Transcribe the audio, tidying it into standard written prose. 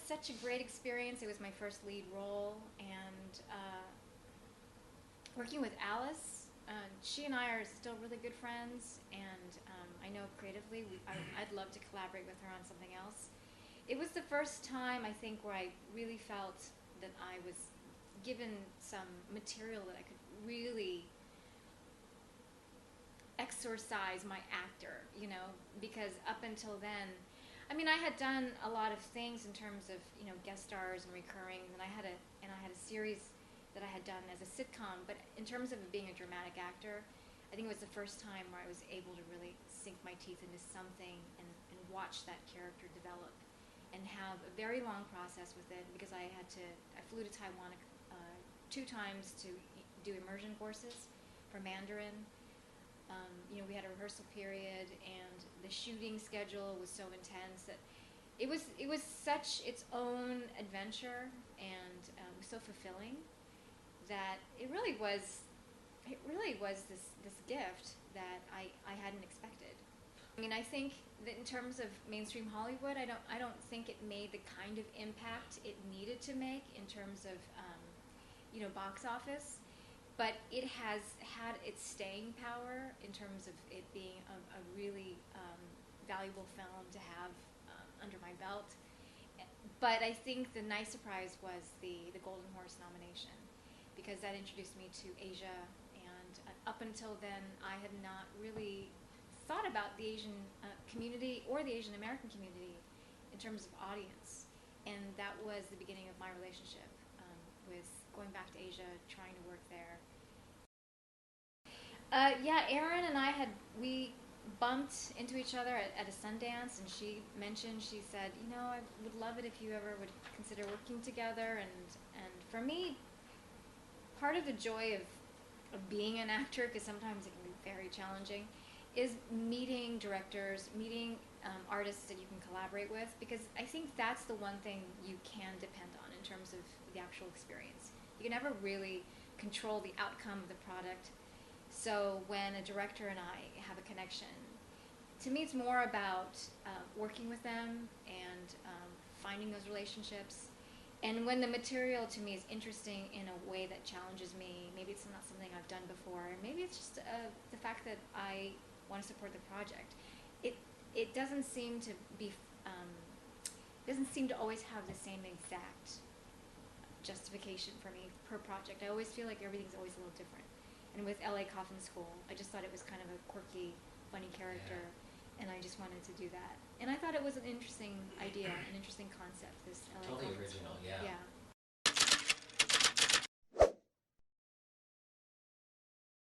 such a great experience. It was my first lead role, and working with Alice, she and I are still really good friends, and I know creatively I'd love to collaborate with her on something else. It was the first time, I think, where I really felt that I was given some material that I could really exorcise my actor, you know, because up until then, I mean, I had done a lot of things in terms of, you know, guest stars and recurring, and I had a series that I had done as a sitcom, but in terms of being a dramatic actor, I think it was the first time where I was able to really sink my teeth into something and watch that character develop and have a very long process with it, because I flew to Taiwan 2 times to do immersion courses for Mandarin. You know, we had a rehearsal period, and the shooting schedule was so intense that it was such its own adventure, and it was so fulfilling that it really was this gift that I hadn't expected. I mean, I think that in terms of mainstream Hollywood, I don't think it made the kind of impact it needed to make in terms of you know, box office, but it has had its staying power in terms of it being a really valuable film to have under my belt. But I think the nice surprise was the Golden Horse nomination, because that introduced me to Asia, and up until then I had not really thought about the Asian community or the Asian American community in terms of audience, and that was the beginning of my relationship with going back to Asia, trying to work there. Yeah, Erin and we bumped into each other at a Sundance, and she said, you know, I would love it if you ever would consider working together, and for me, part of the joy of being an actor, because sometimes it can be very challenging, is meeting directors, meeting artists that you can collaborate with, because I think that's the one thing you can depend on in terms of the actual experience. You can never really control the outcome of the product. So when a director and I have a connection, to me it's more about working with them and finding those relationships. And when the material to me is interesting in a way that challenges me, maybe it's not something I've done before, and maybe it's just the fact that I want to support the project. It doesn't seem to be, doesn't seem to always have the same exact justification for me per project. I always feel like everything's always a little different. And with LA Coffin School, I just thought it was kind of a quirky, funny character, and I just wanted to do that. And I thought it was an interesting idea, an interesting concept, this LA Totally Coffin original, School. yeah. Yeah.